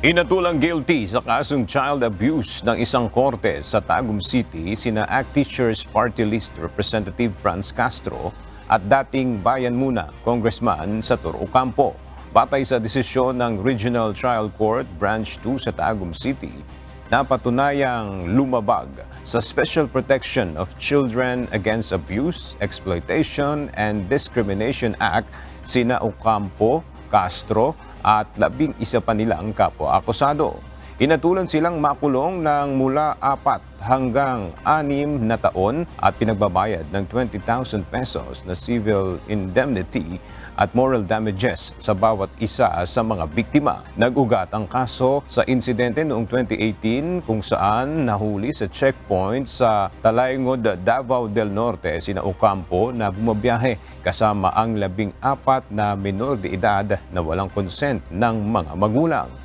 Inatulang guilty sa kasong child abuse ng isang korte sa Tagum City sina ACT Teachers Party List Representative Franz Castro at dating Bayan Muna Congressman Sator Ocampo. Batay sa desisyon ng Regional Trial Court Branch 2 sa Tagum City, napatunayang lumabag sa Special Protection of Children Against Abuse, Exploitation, and Discrimination Act sina Ocampo, Castro at 11 pa nilang kapwa-akusado. Inatulan silang makulong ng mula 4 hanggang 6 na taon at pinagbabayad ng 20,000 pesos na civil indemnity at moral damages sa bawat isa sa mga biktima. Nag-ugat ang kaso sa insidente noong 2018 kung saan nahuli sa checkpoint sa Talaingod, Davao del Norte sina Ocampo na bumabiyahe kasama ang 14 na minor de edad na walang consent ng mga magulang.